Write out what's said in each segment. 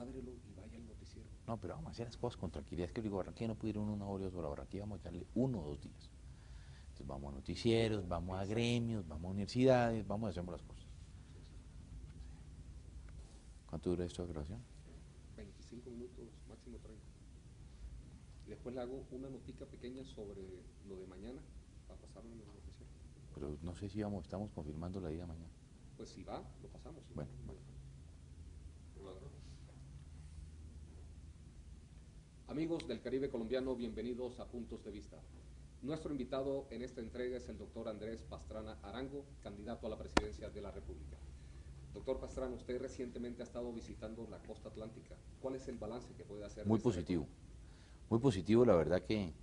cuádrelo y vaya al noticiero. No, pero vamos a hacer las cosas con tranquilidad. Es que digo, Barranquilla no puede ir una hora sobre Barranquilla, vamos a darle 1 o 2 días. Entonces vamos a noticieros, vamos a gremios, vamos a universidades, vamos a hacer las cosas. ¿Cuánto dura esto de grabación? 25 minutos, máximo 30. Y después le hago una notica pequeña sobre lo de mañana para pasarlo en el noticiero. Pero no sé si estamos confirmando la ida mañana. Pues si va, lo pasamos. ¿Sí? Bueno, vale. Amigos del Caribe colombiano, bienvenidos a Puntos de Vista. Nuestro invitado en esta entrega es el doctor Andrés Pastrana Arango, candidato a la presidencia de la República. Doctor Pastrana, usted recientemente ha estado visitando la costa atlántica. ¿Cuál es el balance que puede hacer? Muy positivo. Muy positivo, la verdad que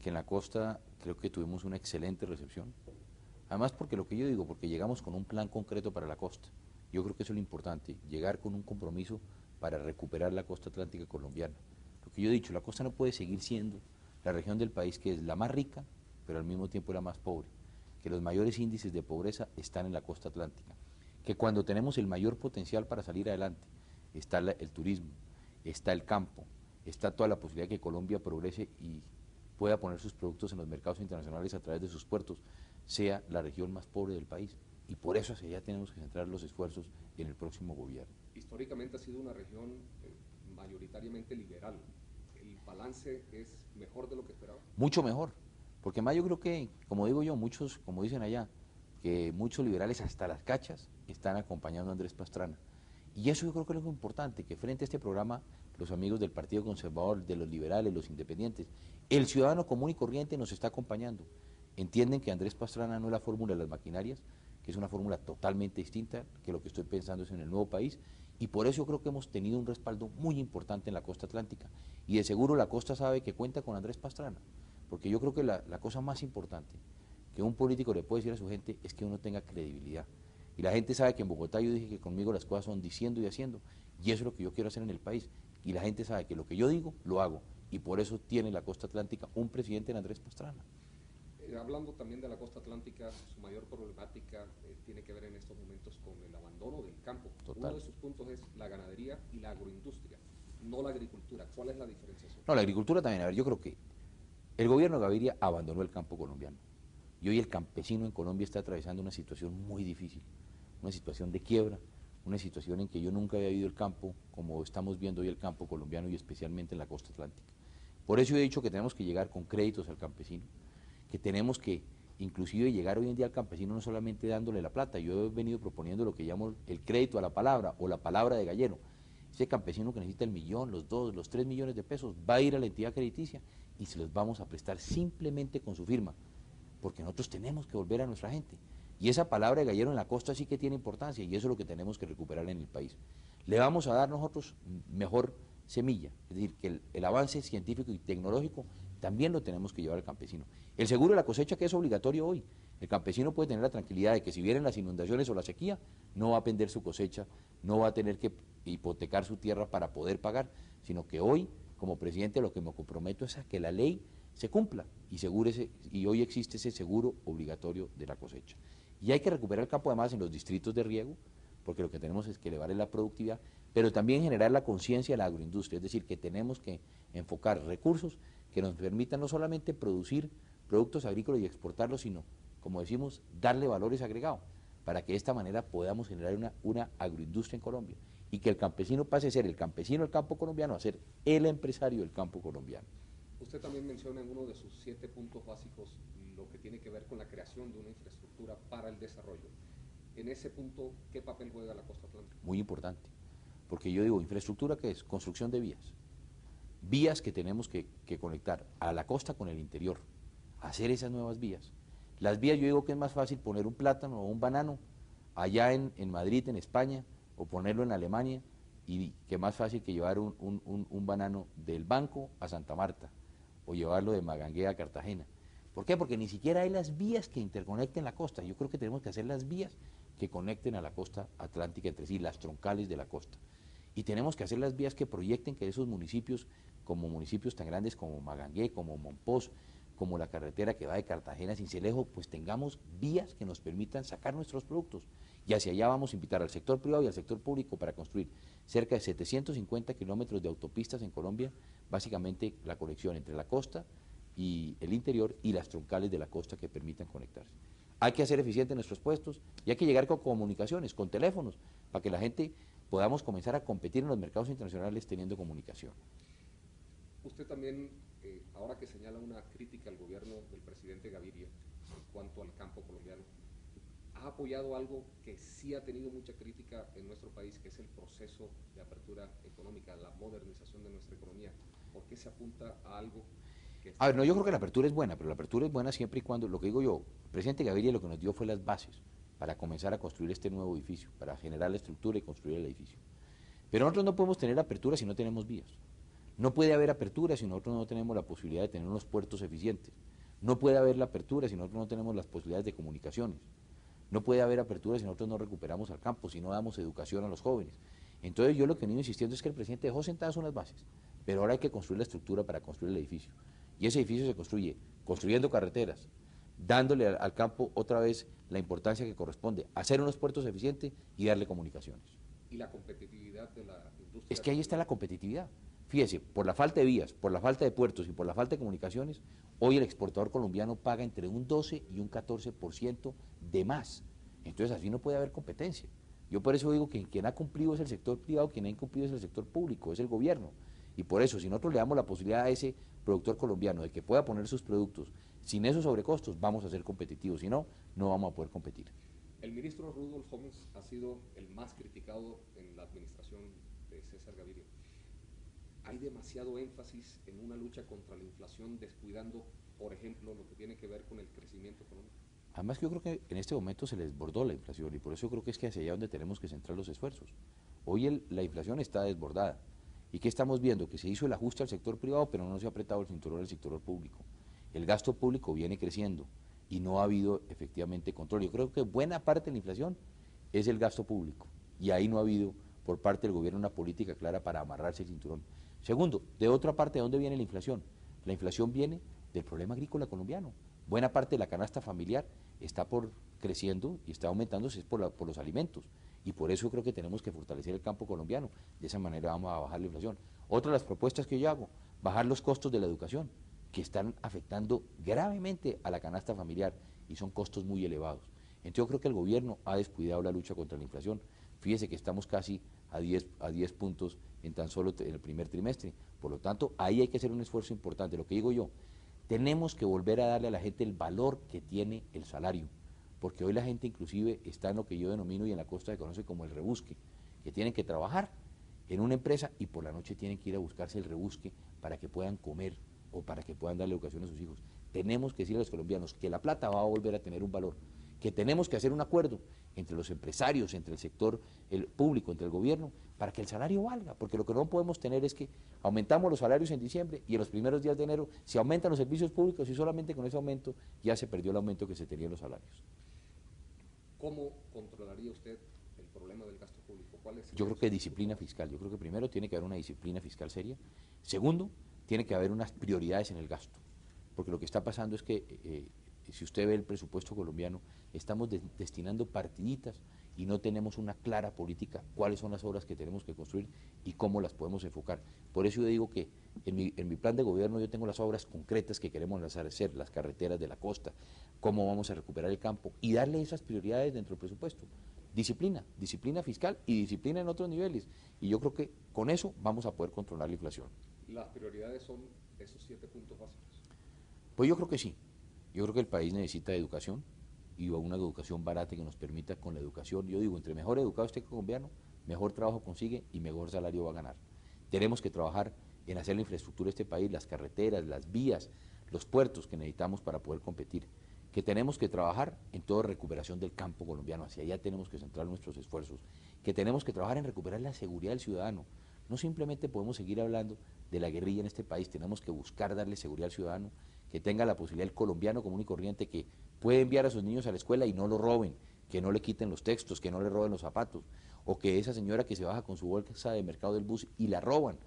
en la costa creo que tuvimos una excelente recepción. Además, porque lo que yo digo, porque llegamos con un plan concreto para la costa. Yo creo que eso es lo importante, llegar con un compromiso para recuperar la costa atlántica colombiana. Lo que yo he dicho, la costa no puede seguir siendo la región del país que es la más rica, pero al mismo tiempo la más pobre. Que los mayores índices de pobreza están en la costa atlántica. Que cuando tenemos el mayor potencial para salir adelante, está el turismo, está el campo, está toda la posibilidad de que Colombia progrese y pueda poner sus productos en los mercados internacionales a través de sus puertos, sea la región más pobre del país. Y por eso hacia allá tenemos que centrar los esfuerzos en el próximo gobierno. Históricamente ha sido una región mayoritariamente liberal. ¿El balance es mejor de lo que esperaba? Mucho mejor, porque más yo creo que, como digo yo, muchos, como dicen allá, que muchos liberales hasta las cachas están acompañando a Andrés Pastrana. Y eso yo creo que es lo importante, que frente a este programa, los amigos del Partido Conservador, de los liberales, los independientes, el ciudadano común y corriente nos está acompañando. Entienden que Andrés Pastrana no es la fórmula de las maquinarias, que es una fórmula totalmente distinta, que lo que estoy pensando es en el nuevo país, y por eso yo creo que hemos tenido un respaldo muy importante en la costa atlántica. Y de seguro la costa sabe que cuenta con Andrés Pastrana, porque yo creo que la cosa más importante que un político le puede decir a su gente es que uno tenga credibilidad. Y la gente sabe que en Bogotá yo dije que conmigo las cosas son diciendo y haciendo, y eso es lo que yo quiero hacer en el país. Y la gente sabe que lo que yo digo, lo hago, y por eso tiene la costa atlántica un presidente en Andrés Pastrana. Hablando también de la costa atlántica, su mayor problemática tiene que ver en estos momentos con el abandono del campo. Total. Uno de sus puntos es la ganadería y la agroindustria, no la agricultura. ¿Cuál es la diferenciación? No, la agricultura también. A ver, yo creo que el gobierno de Gaviria abandonó el campo colombiano. Y hoy el campesino en Colombia está atravesando una situación muy difícil, una situación de quiebra, una situación en que yo nunca había vivido el campo como estamos viendo hoy el campo colombiano y especialmente en la costa atlántica. Por eso yo he dicho que tenemos que llegar con créditos al campesino, que tenemos que inclusive llegar hoy en día al campesino no solamente dándole la plata. Yo he venido proponiendo lo que llamo el crédito a la palabra o la palabra de gallero. Ese campesino que necesita el millón, los 2, los 3 millones de pesos va a ir a la entidad crediticia y se los vamos a prestar simplemente con su firma, porque nosotros tenemos que volver a nuestra gente. Y esa palabra de gallero en la costa sí que tiene importancia y eso es lo que tenemos que recuperar en el país. Le vamos a dar nosotros mejor semilla, es decir, que el avance científico y tecnológico también lo tenemos que llevar al campesino. El seguro de la cosecha, que es obligatorio hoy, el campesino puede tener la tranquilidad de que si vienen las inundaciones o la sequía, no va a perder su cosecha, no va a tener que hipotecar su tierra para poder pagar, sino que hoy, como presidente, lo que me comprometo es a que la ley se cumpla y hoy existe ese seguro obligatorio de la cosecha. Y hay que recuperar el campo además en los distritos de riego, porque lo que tenemos es que elevar la productividad, pero también generar la conciencia de la agroindustria, es decir, que tenemos que enfocar recursos que nos permitan no solamente producir productos agrícolas y exportarlos, sino, como decimos, darle valores agregados, para que de esta manera podamos generar una agroindustria en Colombia y que el campesino pase a ser el campesino del campo colombiano a ser el empresario del campo colombiano. Usted también menciona en uno de sus 7 puntos básicos lo que tiene que ver con la creación de una infraestructura para el desarrollo. En ese punto, ¿qué papel juega la costa atlántica? Muy importante, porque yo digo, infraestructura, ¿qué es? Construcción de vías. Vías que tenemos que conectar a la costa con el interior, hacer esas nuevas vías. Las vías yo digo que es más fácil poner un plátano o un banano allá en Madrid, en España, o ponerlo en Alemania, y que más fácil que llevar un banano del Banco a Santa Marta, o llevarlo de Magangué a Cartagena. ¿Por qué? Porque ni siquiera hay las vías que interconecten la costa. Yo creo que tenemos que hacer las vías que conecten a la costa atlántica entre sí, las troncales de la costa. Y tenemos que hacer las vías que proyecten que esos municipios, como municipios tan grandes como Magangué, como Monpós, como la carretera que va de Cartagena a Sincelejo, pues tengamos vías que nos permitan sacar nuestros productos. Y hacia allá vamos a invitar al sector privado y al sector público para construir cerca de 750 kilómetros de autopistas en Colombia, básicamente la conexión entre la costa y el interior y las troncales de la costa que permitan conectarse. Hay que hacer eficientes nuestros puestos y hay que llegar con comunicaciones, con teléfonos, para que la gente podamos comenzar a competir en los mercados internacionales teniendo comunicación. Usted también, ahora que señala una crítica al gobierno del presidente Gaviria en cuanto al campo colombiano, ha apoyado algo que sí ha tenido mucha crítica en nuestro país, que es el proceso de apertura económica, la modernización de nuestra economía. ¿Por qué se apunta a algo que A ver, no, yo creo que la apertura es buena, pero la apertura es buena siempre y cuando, lo que digo yo, el presidente Gaviria lo que nos dio fue las bases para comenzar a construir este nuevo edificio, para generar la estructura y construir el edificio. Pero nosotros no podemos tener apertura si no tenemos vías. No puede haber apertura si nosotros no tenemos la posibilidad de tener unos puertos eficientes. No puede haber la apertura si nosotros no tenemos las posibilidades de comunicaciones. No puede haber apertura si nosotros no recuperamos al campo, si no damos educación a los jóvenes. Entonces yo lo que he venido insistiendo es que el presidente dejó sentadas unas bases, pero ahora hay que construir la estructura para construir el edificio. Y ese edificio se construye construyendo carreteras, dándole al campo otra vez la importancia que corresponde, hacer unos puertos eficientes y darle comunicaciones. ¿Y la competitividad de la industria? Es que ahí está la competitividad. Fíjese, por la falta de vías, por la falta de puertos y por la falta de comunicaciones, hoy el exportador colombiano paga entre un 12 y un 14% de más. Entonces así no puede haber competencia. Yo por eso digo que quien ha cumplido es el sector privado, quien ha incumplido es el sector público, es el gobierno. Y por eso, si nosotros le damos la posibilidad a ese productor colombiano de que pueda poner sus productos sin esos sobrecostos, vamos a ser competitivos. Si no, no vamos a poder competir. El ministro Rudolf Homs ha sido el más criticado en la administración de César Gaviria. Hay demasiado énfasis en una lucha contra la inflación, descuidando, por ejemplo, lo que tiene que ver con el crecimiento económico. Además, yo creo que en este momento se les desbordó la inflación y por eso creo que es que hacia allá donde tenemos que centrar los esfuerzos. Hoy la inflación está desbordada. ¿Y qué estamos viendo? Que se hizo el ajuste al sector privado, pero no se ha apretado el cinturón al sector público. El gasto público viene creciendo y no ha habido efectivamente control. Yo creo que buena parte de la inflación es el gasto público y ahí no ha habido por parte del gobierno una política clara para amarrarse el cinturón. Segundo, de otra parte, ¿de dónde viene la inflación? La inflación viene del problema agrícola colombiano. Buena parte de la canasta familiar está creciendo y está aumentándose por los alimentos. Y por eso creo que tenemos que fortalecer el campo colombiano. De esa manera vamos a bajar la inflación. Otra de las propuestas que yo hago, bajar los costos de la educación, que están afectando gravemente a la canasta familiar y son costos muy elevados. Entonces yo creo que el gobierno ha descuidado la lucha contra la inflación. Fíjese que estamos casi a 10 puntos en tan solo en el primer trimestre. Por lo tanto, ahí hay que hacer un esfuerzo importante. Lo que digo yo, tenemos que volver a darle a la gente el valor que tiene el salario, porque hoy la gente inclusive está en lo que yo denomino y en la costa se conoce como el rebusque, que tienen que trabajar en una empresa y por la noche tienen que ir a buscarse el rebusque para que puedan comer o para que puedan darle educación a sus hijos. Tenemos que decirle a los colombianos que la plata va a volver a tener un valor, que tenemos que hacer un acuerdo entre los empresarios, entre el sector público, entre el gobierno, para que el salario valga, porque lo que no podemos tener es que aumentamos los salarios en diciembre y en los primeros días de enero se aumentan los servicios públicos y solamente con ese aumento ya se perdió el aumento que se tenía en los salarios. ¿Cómo controlaría usted el problema del gasto público? ¿Cuál es? Yo creo que disciplina fiscal. Yo creo que primero tiene que haber una disciplina fiscal seria. Segundo, tiene que haber unas prioridades en el gasto. Porque lo que está pasando es que, si usted ve el presupuesto colombiano, estamos destinando partiditas y no tenemos una clara política, cuáles son las obras que tenemos que construir y cómo las podemos enfocar. Por eso yo digo que en mi plan de gobierno yo tengo las obras concretas que queremos hacer, las carreteras de la costa, cómo vamos a recuperar el campo y darle esas prioridades dentro del presupuesto. Disciplina fiscal y disciplina en otros niveles. Y yo creo que con eso vamos a poder controlar la inflación. ¿Las prioridades son esos 7 puntos básicos? Pues yo creo que sí. Yo creo que el país necesita educación y una educación barata que nos permita con la educación. Yo digo, entre mejor educado esté colombiano, mejor trabajo consigue y mejor salario va a ganar. Tenemos que trabajar en hacer la infraestructura de este país, las carreteras, las vías, los puertos que necesitamos para poder competir. Que tenemos que trabajar en toda recuperación del campo colombiano, hacia allá tenemos que centrar nuestros esfuerzos. Que tenemos que trabajar en recuperar la seguridad del ciudadano. No simplemente podemos seguir hablando de la guerrilla en este país, tenemos que buscar darle seguridad al ciudadano, que tenga la posibilidad el colombiano común y corriente que puede enviar a sus niños a la escuela y no lo roben, que no le quiten los textos, que no le roben los zapatos, o que esa señora que se baja con su bolsa de mercado del bus y la roban,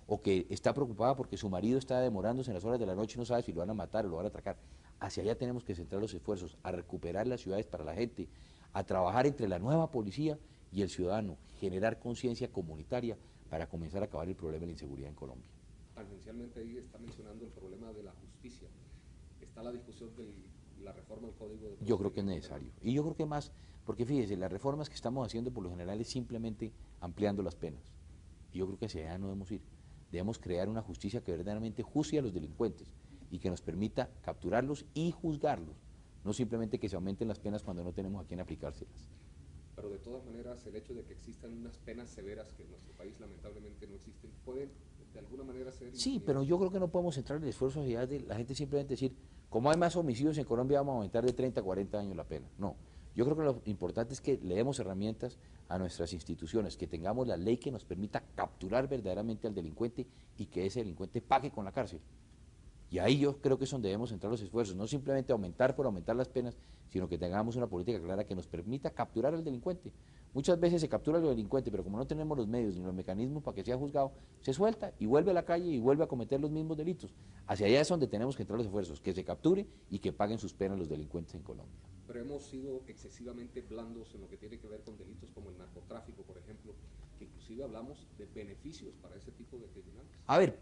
o que está preocupada porque su marido está demorándose en las horas de la noche y no sabe si lo van a matar o lo van a atracar. Hacia allá tenemos que centrar los esfuerzos, a recuperar las ciudades para la gente, a trabajar entre la nueva policía y el ciudadano, generar conciencia comunitaria para comenzar a acabar el problema de la inseguridad en Colombia. Tangencialmente ahí está mencionando el problema de la justicia. Está la discusión de la reforma del Código de Procedimiento. Yo creo que es necesario. Y yo creo que más, porque fíjese, las reformas que estamos haciendo por lo general es simplemente ampliando las penas. Y yo creo que hacia allá no debemos ir. Debemos crear una justicia que verdaderamente juzgue a los delincuentes y que nos permita capturarlos y juzgarlos. No simplemente que se aumenten las penas cuando no tenemos a quién aplicárselas. Pero de todas maneras, el hecho de que existan unas penas severas que en nuestro país lamentablemente no existen, pueden de alguna manera ser... Sí, pero yo creo que no podemos centrar el esfuerzo allá de la gente simplemente decir, como hay más homicidios en Colombia, vamos a aumentar de 30 a 40 años la pena. No, yo creo que lo importante es que le demos herramientas a nuestras instituciones, que tengamos la ley que nos permita capturar verdaderamente al delincuente y que ese delincuente pague con la cárcel. Y ahí yo creo que es donde debemos centrar los esfuerzos, no simplemente aumentar por aumentar las penas, sino que tengamos una política clara que nos permita capturar al delincuente. Muchas veces se captura al delincuente, pero como no tenemos los medios ni los mecanismos para que sea juzgado, se suelta y vuelve a la calle y vuelve a cometer los mismos delitos. Hacia allá es donde tenemos que entrar los esfuerzos, que se capture y que paguen sus penas los delincuentes en Colombia. Pero hemos sido excesivamente blandos en lo que tiene que ver con delitos como el narcotráfico, por ejemplo, que inclusive hablamos de beneficios para ese tipo de criminales. A ver,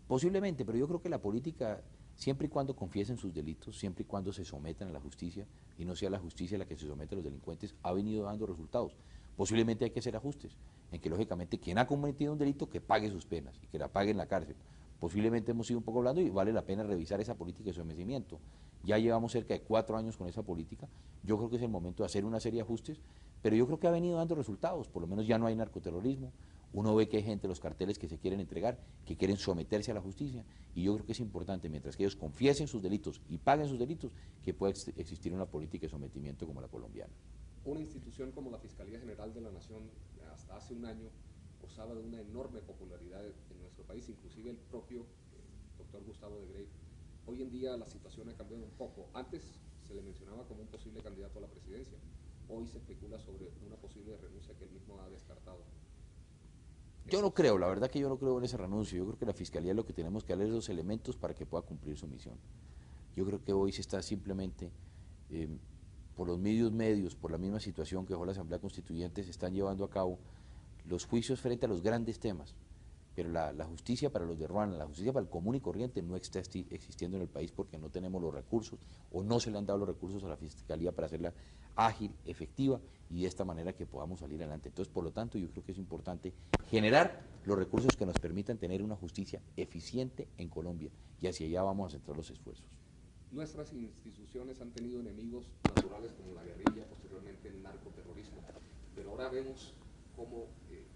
posiblemente, pero yo creo que la política, siempre y cuando confiesen sus delitos, siempre y cuando se sometan a la justicia y no sea la justicia la que se somete a los delincuentes, ha venido dando resultados. Posiblemente hay que hacer ajustes, en que lógicamente quien ha cometido un delito que pague sus penas y que la pague en la cárcel. Posiblemente hemos sido un poco hablando y vale la pena revisar esa política de sometimiento. Ya llevamos cerca de 4 años con esa política, yo creo que es el momento de hacer una serie de ajustes, pero yo creo que ha venido dando resultados, por lo menos ya no hay narcoterrorismo, uno ve que hay gente, los carteles que se quieren entregar, que quieren someterse a la justicia, y yo creo que es importante, mientras que ellos confiesen sus delitos y paguen sus delitos, que pueda existir una política de sometimiento como la colombiana. Una institución como la Fiscalía General de la Nación, hasta hace un año, gozaba de una enorme popularidad en nuestro país, inclusive el propio doctor Gustavo de Grey. Hoy en día la situación ha cambiado un poco. Antes se le mencionaba como un posible candidato a la presidencia. Hoy se especula sobre una posible renuncia que él mismo ha descartado. Yo no creo, la verdad que yo no creo en ese renuncio. Yo creo que la Fiscalía lo que tenemos que darle es los elementos para que pueda cumplir su misión. Yo creo que hoy se está simplemente, por los medios, por la misma situación que dejó la Asamblea Constituyente, se están llevando a cabo los juicios frente a los grandes temas. Pero la justicia para los de Ruana, la justicia para el común y corriente no está existiendo en el país porque no tenemos los recursos o no se le han dado los recursos a la Fiscalía para hacerla ágil, efectiva y de esta manera que podamos salir adelante. Entonces, por lo tanto, yo creo que es importante generar los recursos que nos permitan tener una justicia eficiente en Colombia y hacia allá vamos a centrar los esfuerzos. Nuestras instituciones han tenido enemigos naturales como la guerrilla, posteriormente el narcoterrorismo, pero ahora vemos cómo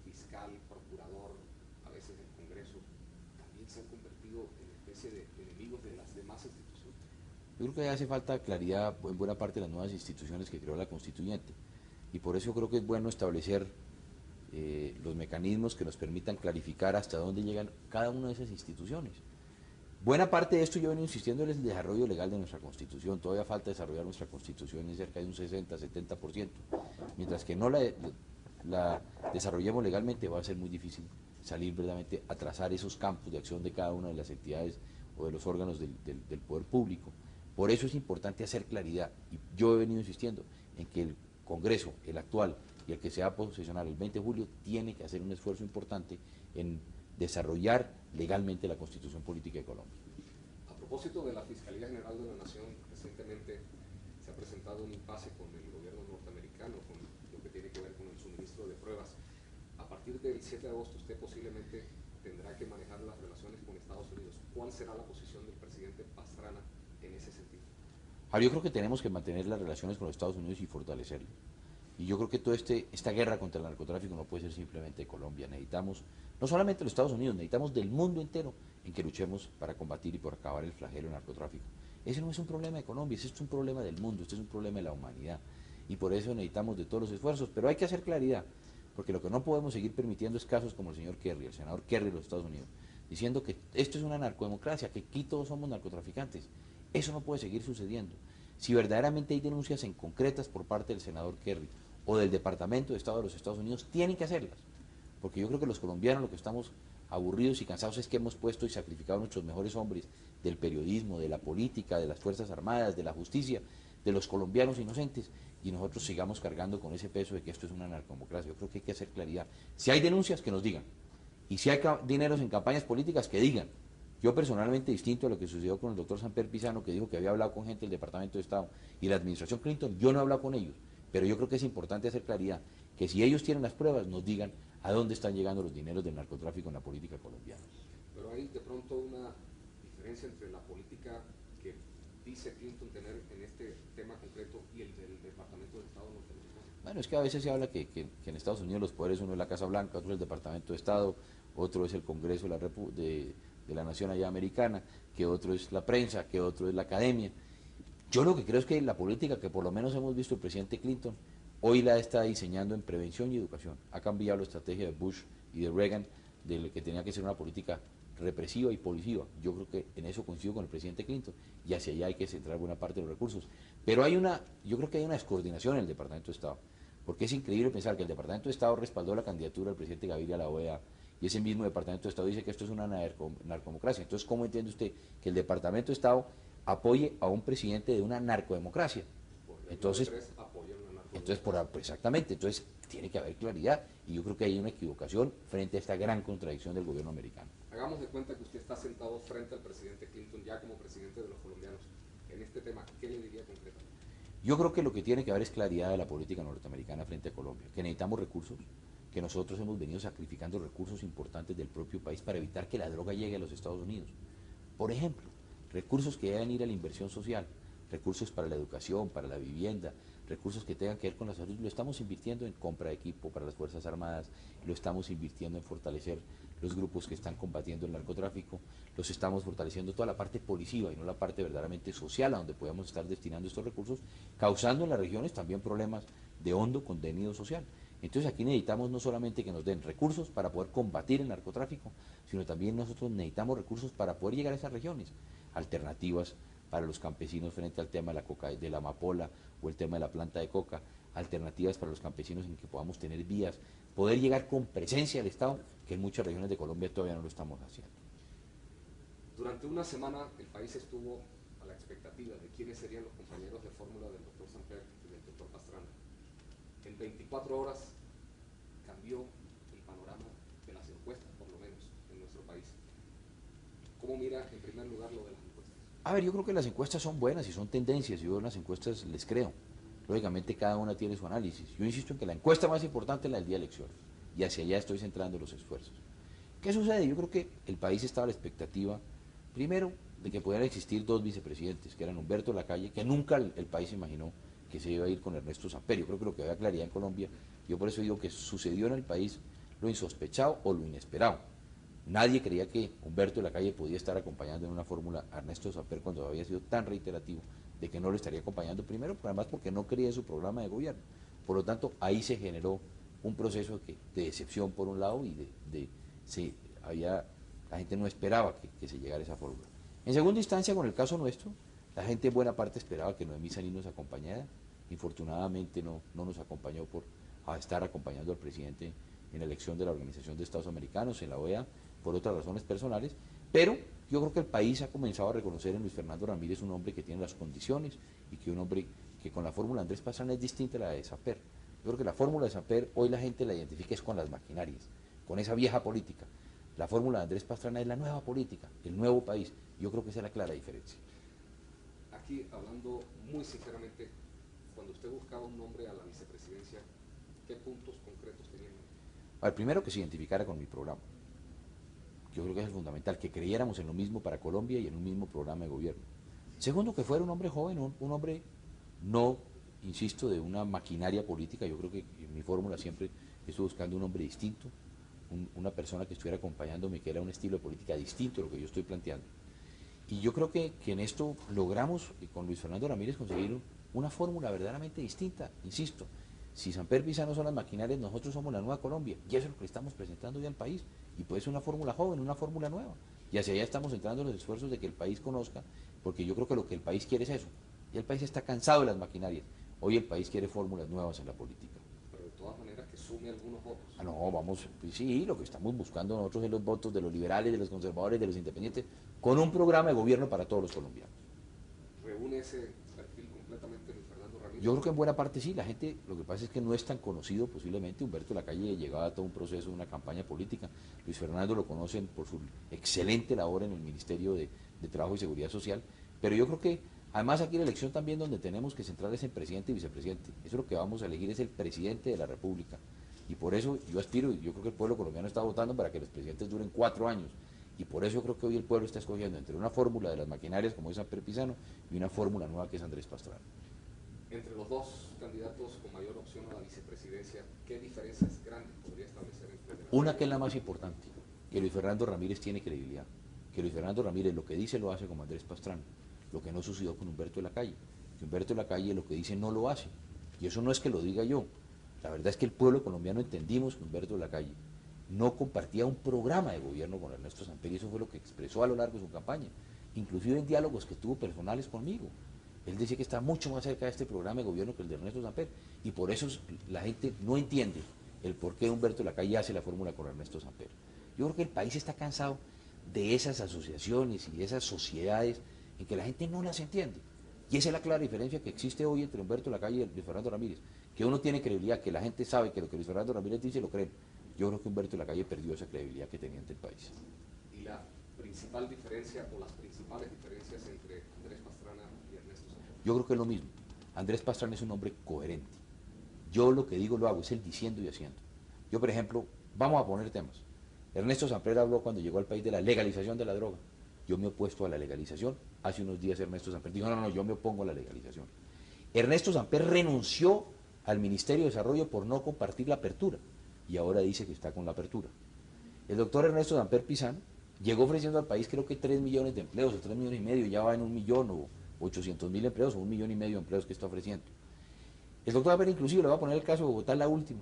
fiscal, procurador, a veces el Congreso, también se han convertido en especie de enemigos de las demás instituciones. Yo creo que hace falta claridad en buena parte de las nuevas instituciones que creó la Constituyente y por eso creo que es bueno establecer los mecanismos que nos permitan clarificar hasta dónde llegan cada una de esas instituciones. Buena parte de esto yo he venido insistiendo en el desarrollo legal de nuestra Constitución. Todavía falta desarrollar nuestra Constitución en cerca de un 60-70%. Mientras que no la desarrollemos legalmente va a ser muy difícil salir verdaderamente a trazar esos campos de acción de cada una de las entidades o de los órganos del poder público. Por eso es importante hacer claridad. Y yo he venido insistiendo en que el Congreso, el actual y el que se va a posesionar el 20 de julio, tiene que hacer un esfuerzo importante en desarrollar legalmente la Constitución Política de Colombia. A propósito de la Fiscalía General de la Nación, recientemente se ha presentado un impasse con el gobierno norteamericano, con lo que tiene que ver con el suministro de pruebas. A partir del 7 de agosto usted posiblemente tendrá que manejar las relaciones con Estados Unidos. ¿Cuál será la posición del presidente Pastrana en ese sentido? Ahora, yo creo que tenemos que mantener las relaciones con los Estados Unidos y fortalecerlas. Y yo creo que toda esta guerra contra el narcotráfico no puede ser simplemente de Colombia. Necesitamos, no solamente de los Estados Unidos, necesitamos del mundo entero en que luchemos para combatir y por acabar el flagelo del narcotráfico. Ese no es un problema de Colombia, ese es un problema del mundo, este es un problema de la humanidad. Y por eso necesitamos de todos los esfuerzos, pero hay que hacer claridad, porque lo que no podemos seguir permitiendo es casos como el señor Kerry, el senador Kerry de los Estados Unidos, diciendo que esto es una narcodemocracia, que aquí todos somos narcotraficantes. Eso no puede seguir sucediendo. Si verdaderamente hay denuncias en concretas por parte del senador Kerry o del Departamento de Estado de los Estados Unidos, tienen que hacerlas, porque yo creo que los colombianos lo que estamos aburridos y cansados es que hemos puesto y sacrificado a nuestros mejores hombres del periodismo, de la política, de las Fuerzas Armadas, de la justicia, de los colombianos inocentes, y nosotros sigamos cargando con ese peso de que esto es una narcodemocracia. Yo creo que hay que hacer claridad. Si hay denuncias, que nos digan. Y si hay dineros en campañas políticas, que digan. Yo personalmente, distinto a lo que sucedió con el doctor Samper Pisano, que dijo que había hablado con gente del Departamento de Estado y la administración Clinton, yo no he hablado con ellos. Pero yo creo que es importante hacer claridad, que si ellos tienen las pruebas, nos digan a dónde están llegando los dineros del narcotráfico en la política colombiana. Pero hay de pronto una diferencia entre la política que dice Clinton tener en este tema concreto y el del Departamento de Estado norteamericano. Bueno, es que a veces se habla que en Estados Unidos los poderes, uno es la Casa Blanca, otro es el Departamento de Estado, otro es el Congreso de la Nación allá americana, que otro es la prensa, que otro es la academia. Yo lo que creo es que la política que por lo menos hemos visto el presidente Clinton, hoy la está diseñando en prevención y educación. Ha cambiado la estrategia de Bush y de Reagan, de que tenía que ser una política represiva y policiva. Yo creo que en eso coincido con el presidente Clinton, y hacia allá hay que centrar buena parte de los recursos. Pero yo creo que hay una descoordinación en el Departamento de Estado, porque es increíble pensar que el Departamento de Estado respaldó la candidatura del presidente Gaviria a la OEA, y ese mismo Departamento de Estado dice que esto es una narcodemocracia. Entonces, ¿cómo entiende usted que el Departamento de Estado apoye a un presidente de una narcodemocracia? Entonces, exactamente, entonces tiene que haber claridad, y yo creo que hay una equivocación frente a esta gran contradicción del gobierno americano. Hagamos de cuenta que usted está sentado frente al presidente Clinton, ya como presidente de los colombianos. En este tema, ¿qué le diría concretamente? Yo creo que lo que tiene que haber es claridad de la política norteamericana frente a Colombia, que necesitamos recursos, que nosotros hemos venido sacrificando recursos importantes del propio país para evitar que la droga llegue a los Estados Unidos. Por ejemplo, recursos que deben ir a la inversión social, recursos para la educación, para la vivienda, recursos que tengan que ver con la salud. Lo estamos invirtiendo en compra de equipo para las Fuerzas Armadas, lo estamos invirtiendo en fortalecer los grupos que están combatiendo el narcotráfico, los estamos fortaleciendo toda la parte policiva y no la parte verdaderamente social a donde podamos estar destinando estos recursos, causando en las regiones también problemas de hondo contenido social. Entonces aquí necesitamos no solamente que nos den recursos para poder combatir el narcotráfico, sino también nosotros necesitamos recursos para poder llegar a esas regiones, alternativas para los campesinos frente al tema de la coca, de la amapola o el tema de la planta de coca, alternativas para los campesinos en que podamos tener vías, poder llegar con presencia al Estado, que en muchas regiones de Colombia todavía no lo estamos haciendo. Durante una semana el país estuvo a la expectativa de quiénes serían los compañeros de fórmula del doctor Samper y del doctor Pastrana. En 24 horas cambió el panorama de las encuestas, por lo menos, en nuestro país. ¿Cómo mira en primer lugar lo de las encuestas? A ver, yo creo que las encuestas son buenas y son tendencias, yo en las encuestas les creo. Lógicamente cada una tiene su análisis. Yo insisto en que la encuesta más importante es la del día de elecciones, y hacia allá estoy centrando los esfuerzos. ¿Qué sucede? Yo creo que el país estaba a la expectativa, primero, de que pudieran existir dos vicepresidentes, que eran Humberto Lacalle, que nunca el país imaginó que se iba a ir con Ernesto Samper. Yo creo que lo que había claridad en Colombia, yo por eso digo que sucedió en el país lo insospechado o lo inesperado. Nadie creía que Humberto Lacalle podía estar acompañando en una fórmula a Ernesto Samper cuando había sido tan reiterativo de que no lo estaría acompañando, primero, pero además porque no creía en su programa de gobierno. Por lo tanto, ahí se generó un proceso de decepción por un lado y la gente no esperaba que se llegara a esa fórmula. En segunda instancia, con el caso nuestro, la gente en buena parte esperaba que Noemí Sanín nos acompañara. Infortunadamente no nos acompañó a estar acompañando al presidente en la elección de la Organización de Estados Americanos, en la OEA, por otras razones personales, pero yo creo que el país ha comenzado a reconocer en Luis Fernando Ramírez un hombre que tiene las condiciones y que un hombre que con la fórmula Andrés Pastrana es distinta a la de Samper. Yo creo que la fórmula de Samper hoy la gente la identifica es con las maquinarias, con esa vieja política. La fórmula de Andrés Pastrana es la nueva política, el nuevo país. Yo creo que esa es la clara diferencia. Aquí, hablando muy sinceramente, cuando usted buscaba un nombre a la vicepresidencia, ¿qué puntos concretos tenía? Al primero, que se identificara con mi programa. Yo creo que es fundamental, que creyéramos en lo mismo para Colombia y en un mismo programa de gobierno. Segundo, que fuera un hombre joven, un hombre no, insisto, de una maquinaria política. Yo creo que en mi fórmula siempre estoy buscando un hombre distinto, una persona que estuviera acompañándome, que era un estilo de política distinto a lo que yo estoy planteando. Y yo creo que en esto logramos con Luis Fernando Ramírez conseguir una fórmula verdaderamente distinta, insisto. Si Samper Pisano son las maquinarias, nosotros somos la nueva Colombia, y eso es lo que estamos presentando ya al país, y puede ser una fórmula joven, una fórmula nueva, y hacia allá estamos entrando los esfuerzos de que el país conozca, porque yo creo que lo que el país quiere es eso, y el país está cansado de las maquinarias, hoy el país quiere fórmulas nuevas en la política. Pero de todas maneras que sume sume algunos votos. Ah, no, vamos, pues sí, lo que estamos buscando nosotros es los votos de los liberales, de los conservadores, de los independientes, con un programa de gobierno para todos los colombianos. ¿Reúne ese perfil completamente Luis Fernando Ramírez? Yo creo que en buena parte sí, la gente, lo que pasa es que no es tan conocido posiblemente. Humberto Lacalle llegaba a todo un proceso de una campaña política. Luis Fernando lo conocen por su excelente labor en el Ministerio de Trabajo y Seguridad Social, pero yo creo que además aquí la elección también donde tenemos que centrarnos en presidente y vicepresidente. Eso lo que vamos a elegir es el presidente de la República. Y por eso yo aspiro, y yo creo que el pueblo colombiano está votando para que los presidentes duren 4 años. Y por eso yo creo que hoy el pueblo está escogiendo entre una fórmula de las maquinarias, como es Samper Pizano, y una fórmula nueva que es Andrés Pastrana. Entre los dos candidatos con mayor opción a la vicepresidencia, ¿qué diferencias grandes podría establecer entre ellos? Una que es la más importante, que Luis Fernando Ramírez tiene credibilidad, que Luis Fernando Ramírez lo que dice lo hace como Andrés Pastrana, lo que no sucedió con Humberto Lacalle, que Humberto Lacalle lo que dice no lo hace, y eso no es que lo diga yo, la verdad es que el pueblo colombiano entendimos que Humberto Lacalle no compartía un programa de gobierno con Ernesto Samper, y eso fue lo que expresó a lo largo de su campaña, inclusive en diálogos que tuvo personales conmigo. Él decía que está mucho más cerca de este programa de gobierno que el de Ernesto Samper, y por eso la gente no entiende el por qué Humberto Lacalle hace la fórmula con Ernesto Samper. Yo creo que el país está cansado de esas asociaciones y de esas sociedades en que la gente no las entiende. Y esa es la clara diferencia que existe hoy entre Humberto Lacalle y Luis Fernando Ramírez, que uno tiene credibilidad, que la gente sabe que lo que Luis Fernando Ramírez dice lo creen. Yo creo que Humberto Lacalle perdió esa credibilidad que tenía ante el país. ¿Y la principal diferencia o las principales diferencias entre Andrés Pastrana y Ernesto Samper? Yo creo que es lo mismo. Andrés Pastrana es un hombre coherente. Yo lo que digo lo hago, es el diciendo y haciendo. Yo, por ejemplo, vamos a poner temas. Ernesto Samper habló cuando llegó al país de la legalización de la droga. Yo me he opuesto a la legalización. Hace unos días Ernesto Samper dijo, no, yo me opongo a la legalización. Ernesto Samper renunció al Ministerio de Desarrollo por no compartir la apertura y ahora dice que está con la apertura. El doctor Ernesto Samper Pizano llegó ofreciendo al país creo que 3 millones de empleos o 3 millones y medio, ya va en 1 millón o 800.000 empleos o 1,5 millones de empleos que está ofreciendo. El doctor Samper inclusive le va a poner el caso de Bogotá, la última.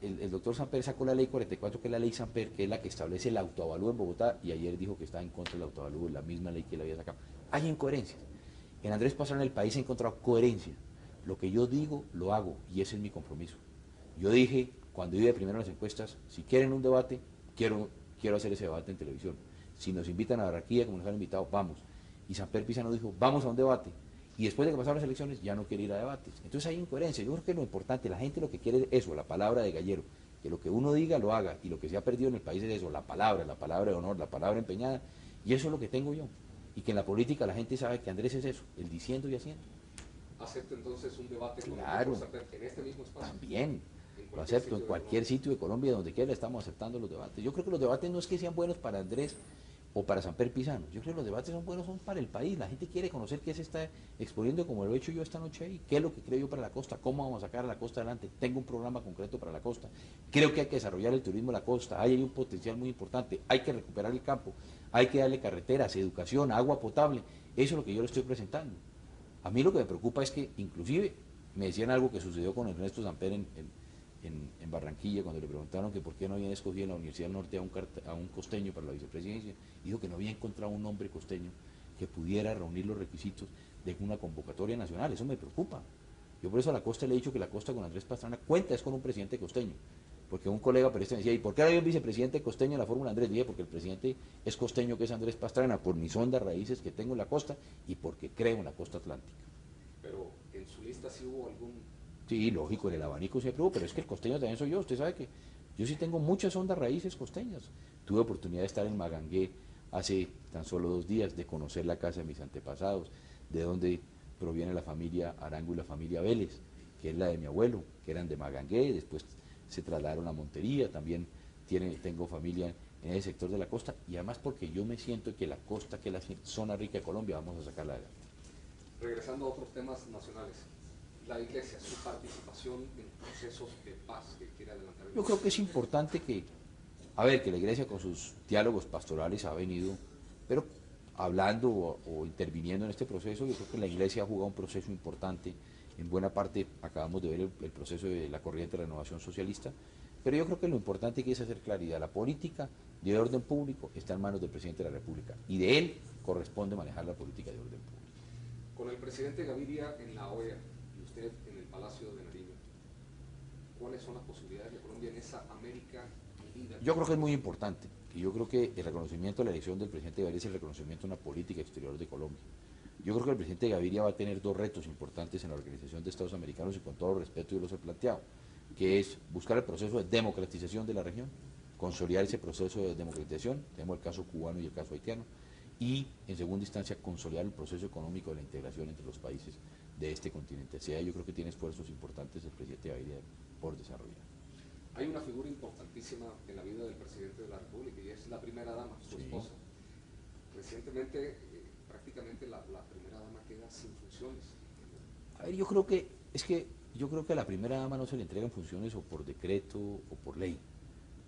El doctor Samper sacó la ley 44, que es la ley Samper, que es la que establece el autoavalúo en Bogotá, y ayer dijo que está en contra del autoavalúo, la misma ley que él había sacado. Hay incoherencias. En Andrés Pastrana en el país ha encontrado coherencia. Lo que yo digo, lo hago, y ese es mi compromiso. Yo dije, cuando iba de primero en las encuestas, si quieren un debate, quiero hacer ese debate en televisión. Si nos invitan a Barranquilla, como nos han invitado, vamos. Y Samper Pizano dijo, vamos a un debate. Y después de que pasaron las elecciones, ya no quiere ir a debates. Entonces hay incoherencia. Yo creo que lo importante, la gente lo que quiere es eso, la palabra de Gallero. Que lo que uno diga, lo haga. Y lo que se ha perdido en el país es eso, la palabra de honor, la palabra empeñada. Y eso es lo que tengo yo. Y que en la política la gente sabe que Andrés es eso, el diciendo y haciendo. ¿Acepta entonces un debate con Claro, el doctor Samper en este mismo espacio? También. Lo acepto en cualquier sitio de Colombia, donde quiera, estamos aceptando los debates. Yo creo que los debates no es que sean buenos para Andrés o para Samper Pizano. Yo creo que los debates son buenos, son para el país. La gente quiere conocer qué se está exponiendo, como lo he hecho yo esta noche ahí. ¿Qué es lo que creo yo para la costa? ¿Cómo vamos a sacar a la costa adelante? Tengo un programa concreto para la costa. Creo que hay que desarrollar el turismo en la costa. Ahí hay un potencial muy importante. Hay que recuperar el campo. Hay que darle carreteras, educación, agua potable. Eso es lo que yo le estoy presentando. A mí lo que me preocupa es que, inclusive, me decían algo que sucedió con Ernesto Samper en Barranquilla, cuando le preguntaron que por qué no habían escogido en la Universidad del Norte a un costeño para la vicepresidencia, dijo que no había encontrado un hombre costeño que pudiera reunir los requisitos de una convocatoria nacional. Eso me preocupa. Yo por eso a la costa le he dicho que la costa con Andrés Pastrana cuenta es con un presidente costeño, porque un colega periodista me decía, ¿y por qué hay un vicepresidente costeño en la fórmula Andrés? Dije, porque el presidente es costeño, que es Andrés Pastrana, por mis hondas raíces que tengo en la costa y porque creo en la costa atlántica. Pero en su lista sí hubo algún... Sí, lógico, en el abanico siempre hubo, pero es que el costeño también soy yo. Usted sabe que yo sí tengo muchas hondas raíces costeñas. Tuve oportunidad de estar en Magangué hace tan solo 2 días, de conocer la casa de mis antepasados, de donde proviene la familia Arango y la familia Vélez, que es la de mi abuelo, que eran de Magangué, después se trasladaron a Montería, también tengo familia en ese sector de la costa, y además porque yo me siento que la costa, que es la zona rica de Colombia, vamos a sacarla adelante. Regresando a otros temas nacionales, la Iglesia, su participación en procesos de paz que quiere adelantar. Yo creo que es importante que la Iglesia con sus diálogos pastorales ha venido, pero hablando o interviniendo en este proceso. Yo creo que la Iglesia ha jugado un proceso importante. En buena parte acabamos de ver el proceso de la corriente de renovación socialista, pero yo creo que lo importante que es hacer claridad. La política de orden público está en manos del presidente de la República y de él corresponde manejar la política de orden público. Con el presidente Gaviria en la OEA y usted en el Palacio de Nariño, ¿cuál ¿cuáles son las posibilidades de Colombia en esa América unida? Yo creo que es muy importante, y yo creo que el reconocimiento de la elección del presidente Gaviria es el reconocimiento de una política exterior de Colombia. Yo creo que el presidente Gaviria va a tener dos retos importantes en la Organización de Estados Americanos, y con todo respeto yo los he planteado, que es buscar el proceso de democratización de la región, consolidar ese proceso de democratización, tenemos el caso cubano y el caso haitiano, y en segunda instancia consolidar el proceso económico de la integración entre los países de este continente. O sea, yo creo que tiene esfuerzos importantes el presidente Gaviria por desarrollar. Hay una figura importantísima en la vida del presidente de la República y es la primera dama, su esposa. Recientemente, prácticamente la primera dama queda sin funciones. A ver, yo creo que a la primera dama no se le entregan funciones o por decreto o por ley.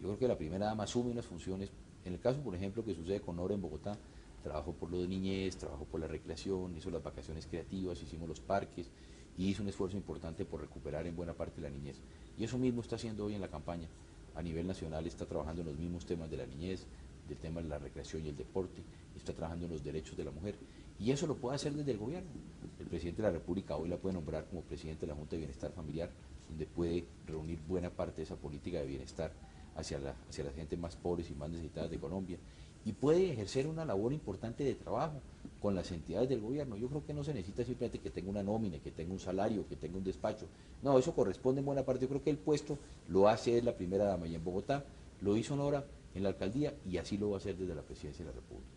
Yo creo que la primera dama asume unas funciones. En el caso, por ejemplo, que sucede con Nora en Bogotá, trabajó por lo de niñez, trabajó por la recreación, hizo las vacaciones creativas, hicimos los parques y hizo un esfuerzo importante por recuperar en buena parte la niñez. Y eso mismo está haciendo hoy en la campaña. A nivel nacional está trabajando en los mismos temas de la niñez, del tema de la recreación y el deporte, está trabajando en los derechos de la mujer. Y eso lo puede hacer desde el gobierno. El presidente de la República hoy la puede nombrar como presidente de la Junta de Bienestar Familiar, donde puede reunir buena parte de esa política de bienestar hacia las gente más pobres y más necesitadas de Colombia. Y puede ejercer una labor importante de trabajo con las entidades del gobierno. Yo creo que no se necesita simplemente que tenga una nómina, que tenga un salario, que tenga un despacho. No, eso corresponde en buena parte. Yo creo que el puesto lo hace la primera dama, y en Bogotá lo hizo Nora en la alcaldía, y así lo va a hacer desde la presidencia de la República.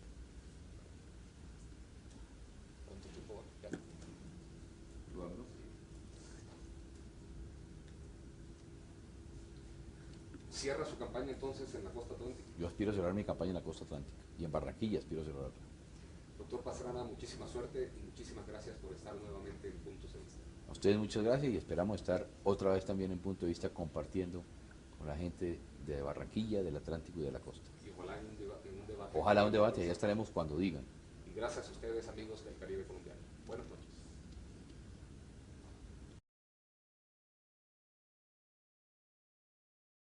¿Cierra su campaña entonces en la costa atlántica? Yo aspiro a cerrar mi campaña en la costa atlántica, y en Barranquilla aspiro a cerrarla. Doctor Pastrana, muchísima suerte y muchísimas gracias por estar nuevamente en Puntos de Vista. A ustedes muchas gracias, y esperamos estar otra vez también en Punto de Vista compartiendo con la gente de Barranquilla, del Atlántico y de la costa. Y ojalá en un debate. Ojalá un debate, ya estaremos cuando digan. Y gracias a ustedes, amigos del Caribe colombiano. Buenas noches.